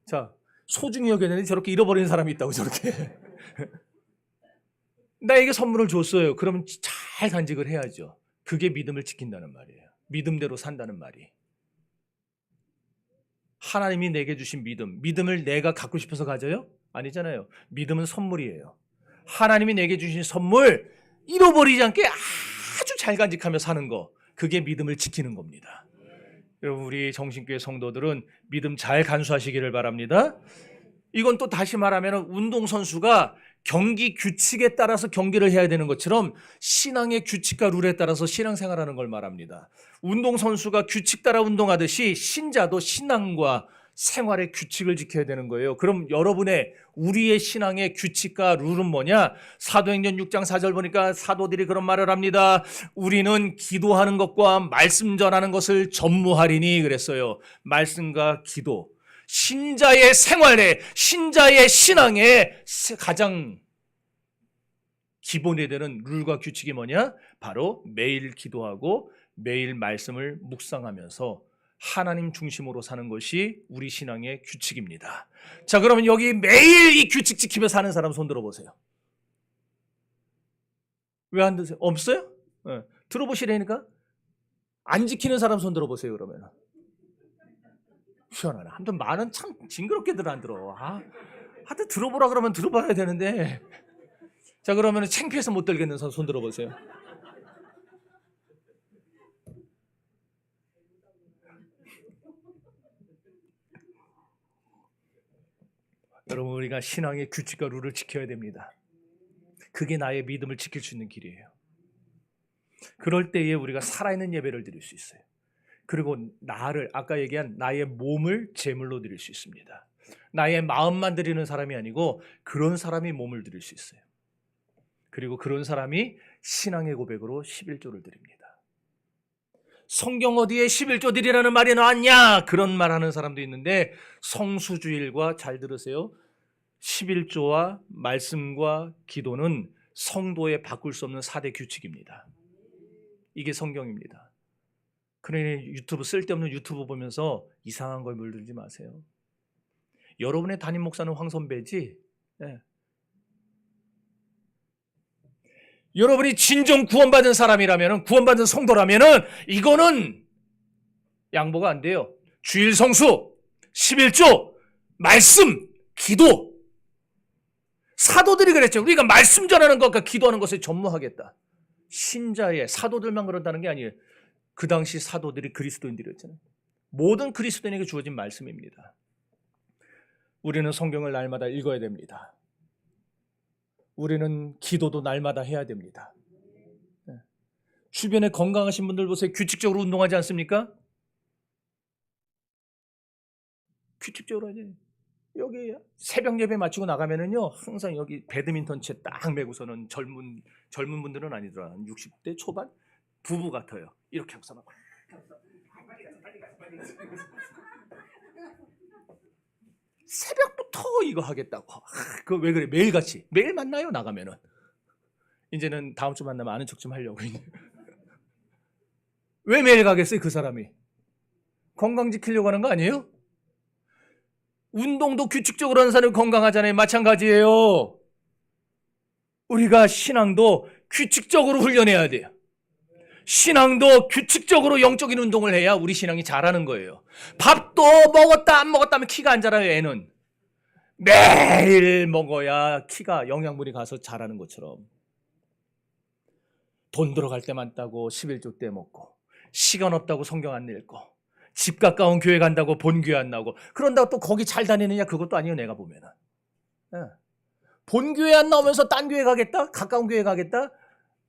자, 소중히 여겨야 되는데 저렇게 잃어버리는 사람이 있다고 저렇게. 나에게 선물을 줬어요. 그러면 잘 간직을 해야죠. 그게 믿음을 지킨다는 말이에요. 믿음대로 산다는 말이. 하나님이 내게 주신 믿음을 내가 갖고 싶어서 가져요? 아니잖아요. 믿음은 선물이에요. 하나님이 내게 주신 선물 잃어버리지 않게 아주 잘 간직하며 사는 거, 그게 믿음을 지키는 겁니다. 여러분, 우리 정신교회 성도들은 믿음 잘 간수하시기를 바랍니다. 이건 또 다시 말하면 운동선수가 경기 규칙에 따라서 경기를 해야 되는 것처럼 신앙의 규칙과 룰에 따라서 신앙생활하는 걸 말합니다. 운동선수가 규칙 따라 운동하듯이 신자도 신앙과 생활의 규칙을 지켜야 되는 거예요. 그럼 우리의 신앙의 규칙과 룰은 뭐냐? 사도행전 6장 4절 보니까 사도들이 그런 말을 합니다. 우리는 기도하는 것과 말씀 전하는 것을 전무하리니 그랬어요. 말씀과 기도. 신자의 생활에, 신자의 신앙에 가장 기본이 되는 룰과 규칙이 뭐냐? 바로 매일 기도하고 매일 말씀을 묵상하면서 하나님 중심으로 사는 것이 우리 신앙의 규칙입니다. 자, 그러면 여기 매일 이 규칙 지키며 사는 사람 손 들어보세요. 왜 안 드세요? 없어요? 네. 들어보시라니까? 안 지키는 사람 손 들어보세요, 그러면. 희한하네. 아무튼 말은 참 징그럽게들 안 들어. 하여튼 들어보라 그러면 들어봐야 되는데. 자, 그러면 창피해서 못 들겠는 손 들어보세요. 여러분, 우리가 신앙의 규칙과 룰을 지켜야 됩니다. 그게 나의 믿음을 지킬 수 있는 길이에요. 그럴 때에 우리가 살아있는 예배를 드릴 수 있어요. 그리고 아까 얘기한 나의 몸을 제물로 드릴 수 있습니다. 나의 마음만 드리는 사람이 아니고 그런 사람이 몸을 드릴 수 있어요. 그리고 그런 사람이 신앙의 고백으로 11조를 드립니다. 성경 어디에 11조 드리라는 말이 나왔냐? 그런 말하는 사람도 있는데 성수주일과 잘 들으세요. 11조와 말씀과 기도는 성도의 바꿀 수 없는 4대 규칙입니다. 이게 성경입니다. 그러니 쓸데없는 유튜브 보면서 이상한 걸 물들지 마세요. 여러분의 담임 목사는 황선배지. 네. 여러분이 진정 구원받은 사람이라면, 구원받은 성도라면 이거는 양보가 안 돼요. 주일 성수, 11조, 말씀, 기도. 사도들이 그랬죠. 우리가 말씀 전하는 것과 기도하는 것을 전무하겠다. 신자의 사도들만 그런다는 게 아니에요. 그 당시 사도들이 그리스도인들이었잖아요. 모든 그리스도인에게 주어진 말씀입니다. 우리는 성경을 날마다 읽어야 됩니다. 우리는 기도도 날마다 해야 됩니다. 주변에 건강하신 분들 보세요. 규칙적으로 운동하지 않습니까? 규칙적으로 하지. 여기 새벽 예배 마치고 나가면은요, 항상 여기 배드민턴 채 딱 메고서는 젊은 분들은 아니더라. 60대 초반 부부 같아요. 이렇게 하고서 막 새벽부터 이거 하겠다고. 그 왜 그래? 매일같이. 매일 만나요, 나가면은. 이제는 다음 주 만나면 아는 척 좀 하려고. 왜 매일 가겠어요, 그 사람이? 건강 지키려고 하는 거 아니에요? 운동도 규칙적으로 하는 사람이 건강하잖아요. 마찬가지예요. 우리가 신앙도 규칙적으로 훈련해야 돼요. 신앙도 규칙적으로 영적인 운동을 해야 우리 신앙이 자라는 거예요. 밥도 먹었다 안 먹었다 하면 키가 안 자라요. 애는 매일 먹어야 키가 영양분이 가서 자라는 것처럼. 돈 들어갈 때만 따고 11조 때 먹고, 시간 없다고 성경 안 읽고, 집 가까운 교회 간다고 본교회 안 나오고, 그런다고 또 거기 잘 다니느냐? 그것도 아니에요. 내가 보면은. 본교회 안 나오면서 딴 교회 가겠다? 가까운 교회 가겠다?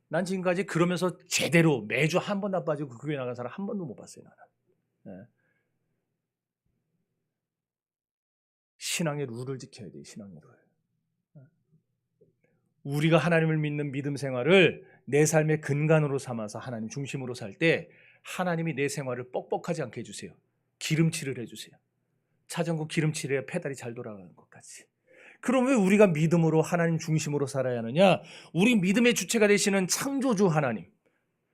난 지금까지 그러면서 제대로 매주 한 번도 안 빠지고 그 교회 나간 사람 한 번도 못 봤어요. 나는. 신앙의 룰을 지켜야 돼요. 신앙의 룰. 우리가 하나님을 믿는 믿음 생활을 내 삶의 근간으로 삼아서 하나님 중심으로 살 때 하나님이 내 생활을 뻑뻑하지 않게 해주세요. 기름칠을 해주세요. 자전거 기름칠해야 페달이 잘 돌아가는 것까지. 그럼 왜 우리가 믿음으로 하나님 중심으로 살아야 하느냐? 우리 믿음의 주체가 되시는 창조주 하나님.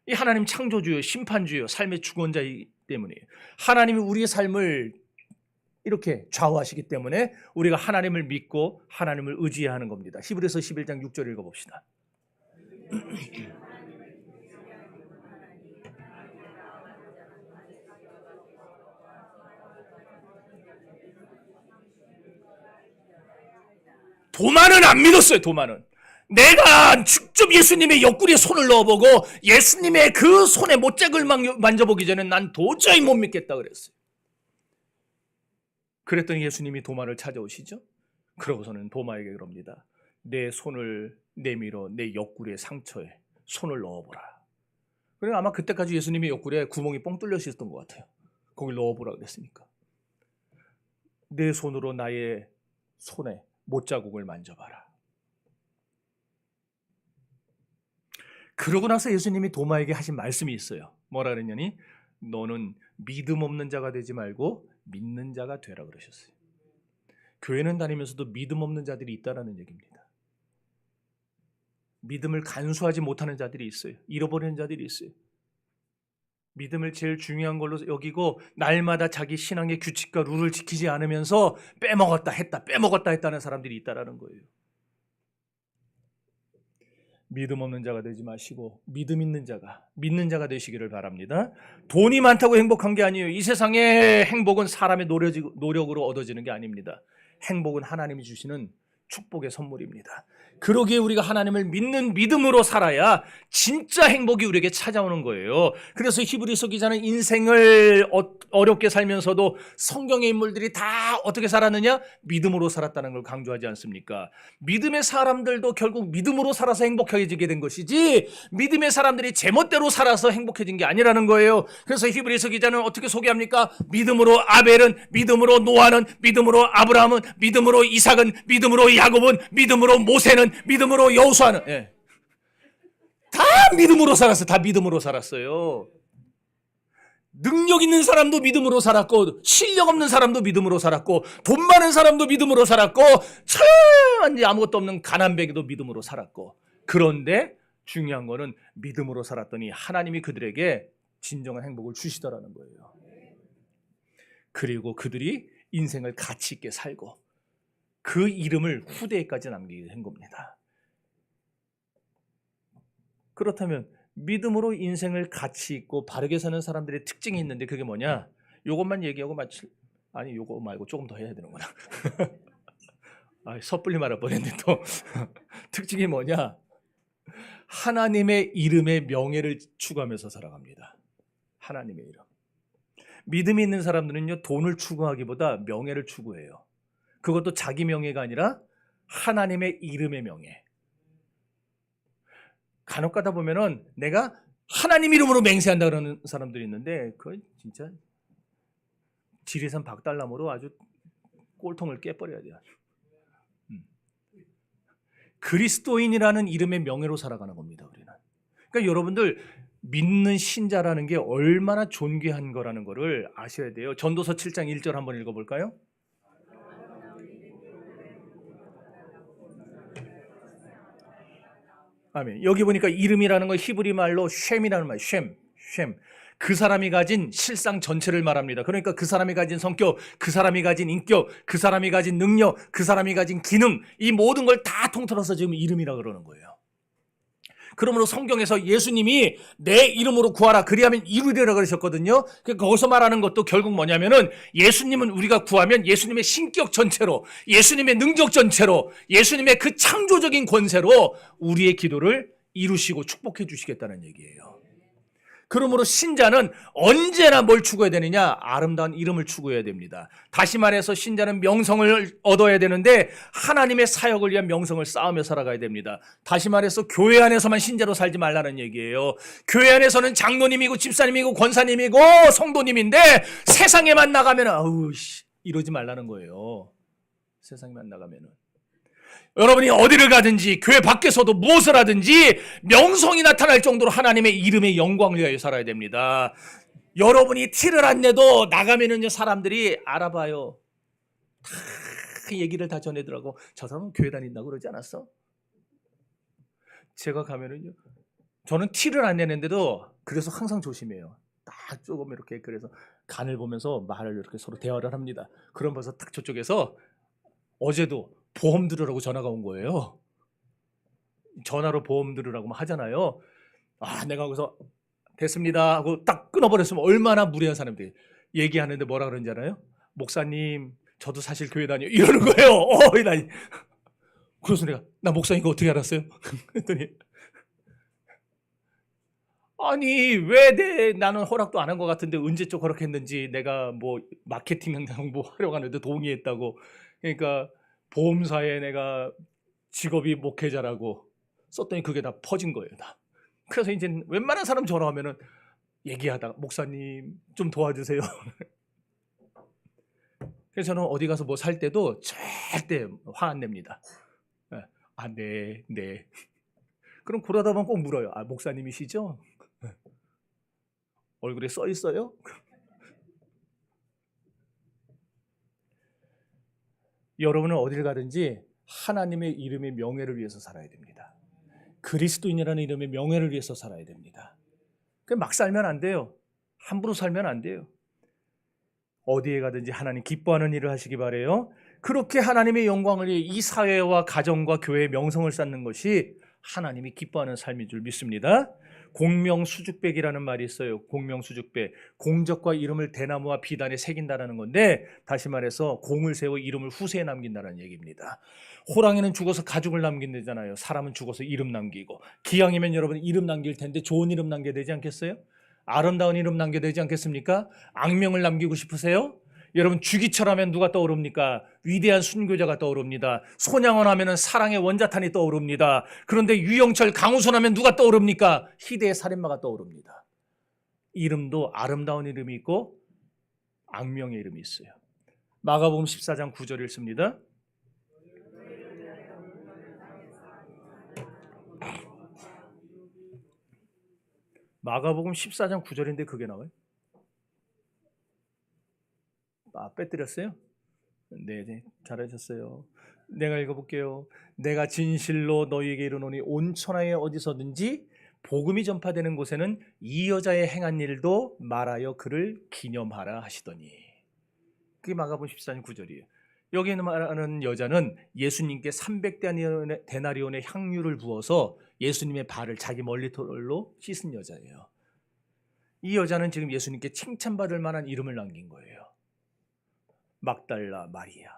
이 하나님 창조주요, 심판주요, 삶의 주권자이기 때문이에요. 하나님이 우리의 삶을 이렇게 좌우하시기 때문에 우리가 하나님을 믿고 하나님을 의지해야 하는 겁니다. 히브리서 11장 6절 읽어봅시다. 도마는 안 믿었어요. 도마는. 내가 직접 예수님의 옆구리에 손을 넣어보고 예수님의 그 손에 못짝을 만져보기 전에 난 도저히 못 믿겠다 그랬어요. 그랬더니 예수님이 도마를 찾아오시죠. 그러고서는 도마에게 그럽니다. 내 손을 내밀어 내 옆구리의 상처에 손을 넣어보라. 그러니까 아마 그때까지 예수님의 옆구리에 구멍이 뻥 뚫려 있었던 것 같아요. 거길 넣어보라 그랬으니까. 내 손으로 나의 손에 못자국을 만져봐라. 그러고 나서 예수님이 도마에게 하신 말씀이 있어요. 뭐라 그랬냐니? 너는 믿음 없는 자가 되지 말고 믿는 자가 되라 그러셨어요. 교회는 다니면서도 믿음 없는 자들이 있다라는 얘기입니다. 믿음을 간수하지 못하는 자들이 있어요. 잃어버리는 자들이 있어요. 믿음을 제일 중요한 걸로 여기고 날마다 자기 신앙의 규칙과 룰을 지키지 않으면서 빼먹었다 했다는 사람들이 있다라는 거예요. 믿음 없는 자가 되지 마시고 믿음 있는 자가, 믿는 자가 되시기를 바랍니다. 돈이 많다고 행복한 게 아니에요. 이 세상의 행복은 사람의 노력으로 얻어지는 게 아닙니다. 행복은 하나님이 주시는 축복의 선물입니다. 그러기에 우리가 하나님을 믿는 믿음으로 살아야 진짜 행복이 우리에게 찾아오는 거예요. 그래서 히브리서 기자는 인생을 어렵게 살면서도 성경의 인물들이 다 어떻게 살았느냐? 믿음으로 살았다는 걸 강조하지 않습니까? 믿음의 사람들도 결국 믿음으로 살아서 행복해지게 된 것이지 믿음의 사람들이 제멋대로 살아서 행복해진 게 아니라는 거예요. 그래서 히브리서 기자는 어떻게 소개합니까? 믿음으로 아벨은, 믿음으로 노아는, 믿음으로 아브라함은, 믿음으로 이삭은, 믿음으로 야곱은, 믿음으로 모세는, 믿음으로 여호수아는, 다 믿음으로 살았어요. 다 믿음으로 살았어요. 능력 있는 사람도 믿음으로 살았고, 실력 없는 사람도 믿음으로 살았고, 돈 많은 사람도 믿음으로 살았고, 완전히 아무것도 없는 가난뱅이도 믿음으로 살았고. 그런데 중요한 거는 믿음으로 살았더니 하나님이 그들에게 진정한 행복을 주시더라는 거예요. 그리고 그들이 인생을 가치 있게 살고 그 이름을 후대에까지 남기게 된 겁니다. 그렇다면 믿음으로 인생을 가치 있고 바르게 사는 사람들의 특징이 있는데 그게 뭐냐? 이것만 얘기하고 아니 요거 말고 조금 더 해야 되는구나. 섣불리 말할 뻔했는데 또 특징이 뭐냐? 하나님의 이름의 명예를 추구하면서 살아갑니다. 하나님의 이름. 믿음이 있는 사람들은요, 돈을 추구하기보다 명예를 추구해요. 그것도 자기 명예가 아니라 하나님의 이름의 명예. 간혹 가다 보면은 내가 하나님 이름으로 맹세한다 그러는 사람들이 있는데 그건 진짜 지리산 박달나무로 아주 꼴통을 깨버려야 돼요. 그리스도인이라는 이름의 명예로 살아가는 겁니다. 우리는. 그러니까 여러분들 믿는 신자라는 게 얼마나 존귀한 거라는 거를 아셔야 돼요. 전도서 7장 1절 한번 읽어볼까요? 아멘. 여기 보니까 이름이라는 거 히브리 말로 쉔이라는 말, 쉔. 그 사람이 가진 실상 전체를 말합니다. 그러니까 그 사람이 가진 성격, 그 사람이 가진 인격, 그 사람이 가진 능력, 그 사람이 가진 기능, 이 모든 걸 다 통틀어서 지금 이름이라 그러는 거예요. 그러므로 성경에서 예수님이 내 이름으로 구하라 그리하면 이루리라 그러셨거든요. 거기서 말하는 것도 결국 뭐냐면은 예수님은 우리가 구하면 예수님의 신격 전체로, 예수님의 능력 전체로, 예수님의 그 창조적인 권세로 우리의 기도를 이루시고 축복해 주시겠다는 얘기예요. 그러므로 신자는 언제나 뭘 추구해야 되느냐? 아름다운 이름을 추구해야 됩니다. 다시 말해서 신자는 명성을 얻어야 되는데 하나님의 사역을 위한 명성을 쌓으며 살아가야 됩니다. 다시 말해서 교회 안에서만 신자로 살지 말라는 얘기예요. 교회 안에서는 장로님이고 집사님이고 권사님이고 성도님인데 세상에만 나가면 이러지 말라는 거예요. 세상에만 나가면은. 여러분이 어디를 가든지 교회 밖에서도 무엇을 하든지 명성이 나타날 정도로 하나님의 이름의 영광을 위하여 살아야 됩니다. 여러분이 티를 안 내도 나가면은요 사람들이 알아봐요. 다 얘기를 다 전해더라고. 저 사람은 교회 다닌다고 그러지 않았어? 제가 가면은요 저는 티를 안 내는데도 그래서 항상 조심해요. 딱 조금 이렇게 그래서 간을 보면서 말을 이렇게 서로 대화를 합니다. 그럼 벌써 딱 저쪽에서 어제도 보험 들으라고 전화가 온 거예요. 전화로 보험 들으라고 하잖아요. 내가 거기서 됐습니다 하고 딱 끊어버렸으면 얼마나 무례한 사람들이 얘기하는데 뭐라 그러는지 알아요? 목사님 저도 사실 교회 다녀요 이러는 거예요. 그래서 내가 나 목사인 거 어떻게 알았어요? 그랬더니 아니 왜 나는 허락도 안 한 것 같은데 언제적 허락했는지 내가 뭐 마케팅 뭐 하려고 하는데 동의했다고. 그러니까 보험사에 내가 직업이 목회자라고 썼더니 그게 다 퍼진 거예요. 다. 그래서 이제 웬만한 사람 전화하면은 얘기하다가 목사님 좀 도와주세요. 그래서 저는 어디 가서 뭐 살 때도 절대 화 안 냅니다. 네. 그럼 그러다 보면 꼭 물어요. 목사님이시죠? 얼굴에 써 있어요? 여러분은 어딜 가든지 하나님의 이름의 명예를 위해서 살아야 됩니다. 그리스도인이라는 이름의 명예를 위해서 살아야 됩니다. 막 살면 안 돼요. 함부로 살면 안 돼요. 어디에 가든지 하나님 기뻐하는 일을 하시기 바라요. 그렇게 하나님의 영광을 위해 이 사회와 가정과 교회의 명성을 쌓는 것이 하나님이 기뻐하는 삶인 줄 믿습니다. 공명수죽백이라는 말이 있어요. 공명수죽백. 공적과 이름을 대나무와 비단에 새긴다라는 건데 다시 말해서 공을 세워 이름을 후세에 남긴다는 얘기입니다. 호랑이는 죽어서 가죽을 남긴다잖아요. 사람은 죽어서 이름 남기고. 기왕이면 여러분 이름 남길 텐데 좋은 이름 남겨야 되지 않겠어요? 아름다운 이름 남겨야 되지 않겠습니까? 악명을 남기고 싶으세요? 여러분 주기철 하면 누가 떠오릅니까? 위대한 순교자가 떠오릅니다. 손양원 하면 사랑의 원자탄이 떠오릅니다. 그런데 유영철, 강우선 하면 누가 떠오릅니까? 희대의 살인마가 떠오릅니다. 이름도 아름다운 이름이 있고 악명의 이름이 있어요. 마가복음 14장 9절 읽습니다. 마가복음 14장 9절인데 그게 나와요? 빼뜨렸어요? 네, 잘하셨어요. 내가 읽어볼게요. 내가 진실로 너희에게 이르노니 온 천하에 어디서든지 복음이 전파되는 곳에는 이 여자의 행한 일도 말하여 그를 기념하라 하시더니. 그게 마가복음 14장 9절이에요. 여기 말하는 여자는 예수님께 300데나리온의 향유를 부어서 예수님의 발을 자기 멀리털로 씻은 여자예요. 이 여자는 지금 예수님께 칭찬받을 만한 이름을 남긴 거예요. 막달라 마리아.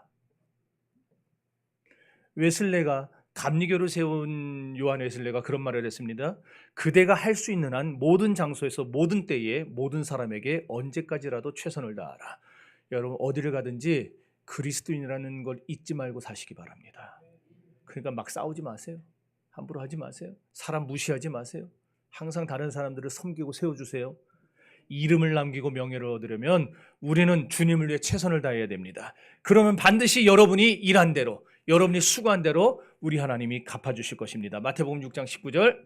웨슬레가 감리교를 세운 요한 웨슬레가 그런 말을 했습니다. 그대가 할 수 있는 한 모든 장소에서 모든 때에 모든 사람에게 언제까지라도 최선을 다하라. 여러분 어디를 가든지 그리스도인이라는 걸 잊지 말고 사시기 바랍니다. 그러니까 막 싸우지 마세요. 함부로 하지 마세요. 사람 무시하지 마세요. 항상 다른 사람들을 섬기고 세워주세요. 이름을 남기고 명예를 얻으려면 우리는 주님을 위해 최선을 다해야 됩니다. 그러면 반드시 여러분이 일한 대로, 여러분이 수고한 대로 우리 하나님이 갚아주실 것입니다. 마태복음 6장 19절.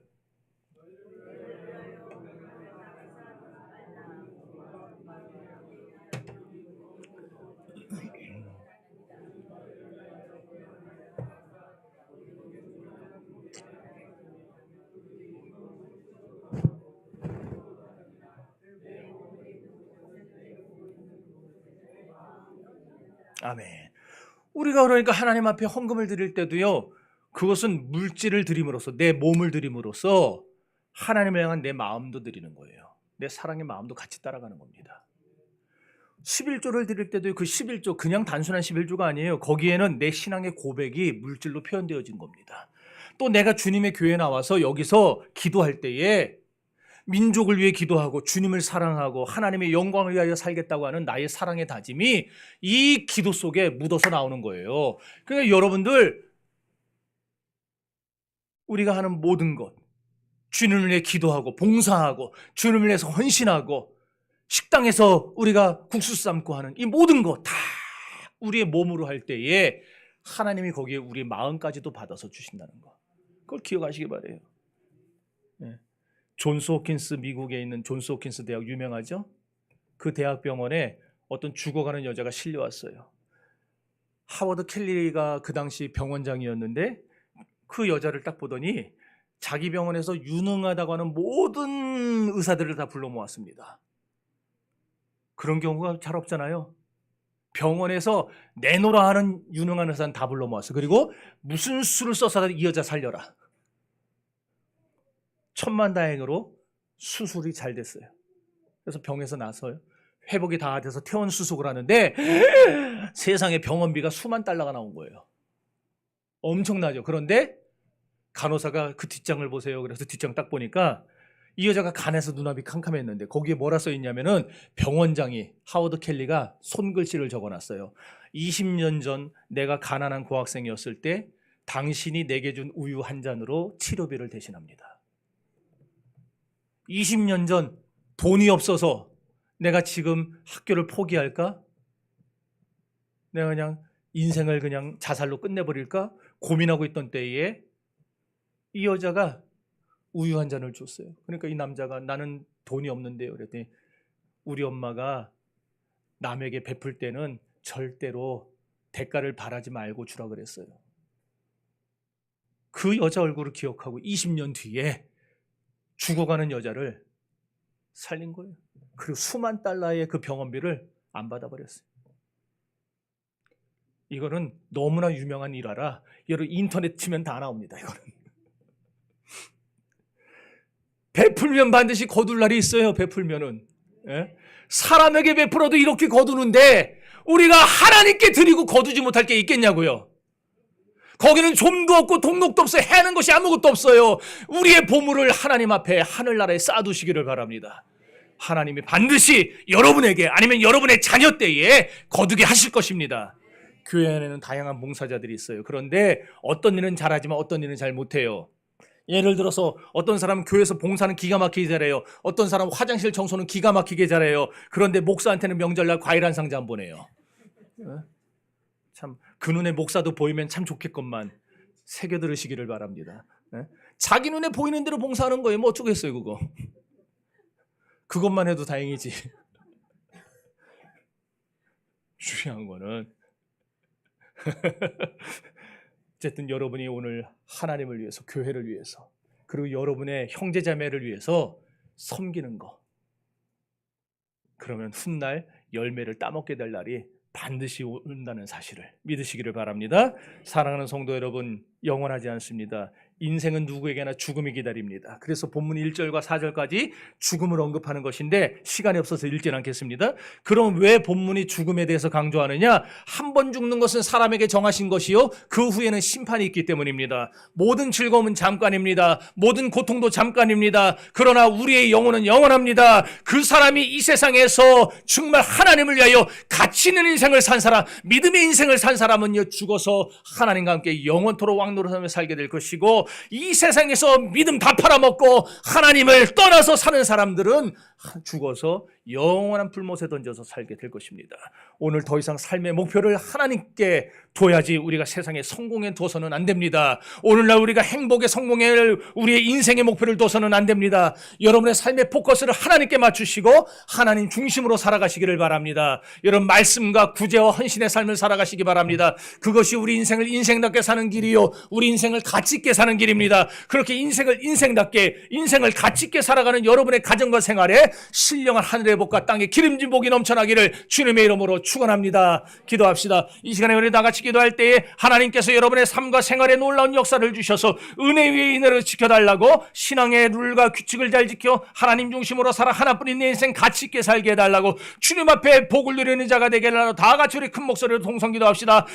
아멘. 우리가 그러니까 하나님 앞에 헌금을 드릴 때도요, 그것은 물질을 드림으로써, 내 몸을 드림으로써 하나님을 향한 내 마음도 드리는 거예요. 내 사랑의 마음도 같이 따라가는 겁니다. 11조를 드릴 때도 그 11조 그냥 단순한 11조가 아니에요. 거기에는 내 신앙의 고백이 물질로 표현되어진 겁니다. 또 내가 주님의 교회에 나와서 여기서 기도할 때에 민족을 위해 기도하고 주님을 사랑하고 하나님의 영광을 위하여 살겠다고 하는 나의 사랑의 다짐이 이 기도 속에 묻어서 나오는 거예요. 그러니까 여러분들, 우리가 하는 모든 것, 주님을 위해 기도하고 봉사하고 주님을 위해서 헌신하고 식당에서 우리가 국수 삶고 하는 이 모든 것 다 우리의 몸으로 할 때에 하나님이 거기에 우리의 마음까지도 받아서 주신다는 거, 그걸 기억하시기 바라요. 네. 존스 호킨스, 미국에 있는 존스 호킨스 대학 유명하죠? 그 대학병원에 어떤 죽어가는 여자가 실려왔어요. 하워드 켈리가 그 당시 병원장이었는데 그 여자를 딱 보더니 자기 병원에서 유능하다고 하는 모든 의사들을 다 불러 모았습니다. 그런 경우가 잘 없잖아요. 병원에서 내놓으라 하는 유능한 의사는 다 불러 모았어요. 그리고 무슨 수를 써서 이 여자 살려라. 천만다행으로 수술이 잘 됐어요. 그래서 병에서 나서요. 회복이 다 돼서 퇴원 수속을 하는데 세상에 병원비가 수만 달러가 나온 거예요. 엄청나죠. 그런데 간호사가 그 뒷장을 보세요. 그래서 뒷장 딱 보니까 이 여자가 간에서 눈앞이 캄캄했는데 거기에 뭐라 써 있냐면은 병원장이 하워드 켈리가 손글씨를 적어놨어요. 20년 전 내가 가난한 고학생이었을 때 당신이 내게 준 우유 한 잔으로 치료비를 대신합니다. 20년 전 돈이 없어서 내가 지금 학교를 포기할까? 내가 그냥 인생을 그냥 자살로 끝내버릴까? 고민하고 있던 때에 이 여자가 우유 한 잔을 줬어요. 그러니까 이 남자가 나는 돈이 없는데요. 그랬더니 우리 엄마가 남에게 베풀 때는 절대로 대가를 바라지 말고 주라 그랬어요. 그 여자 얼굴을 기억하고 20년 뒤에 죽어가는 여자를 살린 거예요. 그리고 수만 달러의 그 병원비를 안 받아버렸어요. 이거는 너무나 유명한 일화라 여러분 인터넷 치면 다 나옵니다. 이거는 베풀면 반드시 거둘 날이 있어요. 베풀면은 사람에게 베풀어도 이렇게 거두는데 우리가 하나님께 드리고 거두지 못할 게 있겠냐고요. 거기는 좀도 없고 동록도 없어요. 해는 것이 아무것도 없어요. 우리의 보물을 하나님 앞에 하늘나라에 쌓아두시기를 바랍니다. 하나님이 반드시 여러분에게 아니면 여러분의 자녀 때에 거두게 하실 것입니다. 교회 안에는 다양한 봉사자들이 있어요. 그런데 어떤 일은 잘하지만 어떤 일은 잘 못해요. 예를 들어서 어떤 사람은 교회에서 봉사는 기가 막히게 잘해요. 어떤 사람은 화장실 청소는 기가 막히게 잘해요. 그런데 목사한테는 명절날 과일 한 상자 안 보내요. 참 그 눈에 목사도 보이면 참 좋겠건만 새겨 들으시기를 바랍니다. 자기 눈에 보이는 대로 봉사하는 거예요. 뭐 어쩌겠어요 그거. 그것만 해도 다행이지. 중요한 거는 어쨌든 여러분이 오늘 하나님을 위해서, 교회를 위해서, 그리고 여러분의 형제자매를 위해서 섬기는 거, 그러면 훗날 열매를 따먹게 될 날이 반드시 온다는 사실을 믿으시기를 바랍니다. 사랑하는 성도 여러분, 영원하지 않습니다. 인생은 누구에게나 죽음이 기다립니다. 그래서 본문 1절과 4절까지 죽음을 언급하는 것인데 시간이 없어서 읽진 않겠습니다. 그럼 왜 본문이 죽음에 대해서 강조하느냐? 한 번 죽는 것은 사람에게 정하신 것이요 그 후에는 심판이 있기 때문입니다. 모든 즐거움은 잠깐입니다. 모든 고통도 잠깐입니다. 그러나 우리의 영혼은 영원합니다. 그 사람이 이 세상에서 정말 하나님을 위하여 가치 있는 인생을 산 사람, 믿음의 인생을 산 사람은요 죽어서 하나님과 함께 영원토록 왕노릇하며 살게 될 것이고, 이 세상에서 믿음 다 팔아먹고 하나님을 떠나서 사는 사람들은 죽어서 영원한 불못에 던져서 살게 될 것입니다. 오늘 더 이상 삶의 목표를 하나님께 둬야지 우리가 세상에 성공에 둬서는 안 됩니다. 오늘날 우리가 행복의 성공에 우리의 인생의 목표를 둬서는 안 됩니다. 여러분의 삶의 포커스를 하나님께 맞추시고 하나님 중심으로 살아가시기를 바랍니다. 여러분 말씀과 구제와 헌신의 삶을 살아가시기 바랍니다. 그것이 우리 인생을 인생답게 사는 길이요 우리 인생을 가치 있게 사는 가는 길입니다. 그렇게 인생답게 인생을 가치 있게 살아가는 여러분의 가정과 생활에 신령한 하늘의 복과 땅의 기름진 복이 넘쳐나기를 주님의 이름으로 축원합니다. 기도합시다. 이 시간에 우리 다 같이 기도할 때에 하나님께서 여러분의 삶과 생활에 놀라운 역사를 주셔서 은혜 위에 은혜를 지켜달라고, 신앙의 룰과 규칙을 잘 지켜 하나님 중심으로 살아 하나뿐인 내 인생 가치 있게 살게 해달라고, 주님 앞에 복을 누리는 자가 되게 해달라고 다 같이 우리 큰 목소리로 동성 기도합시다.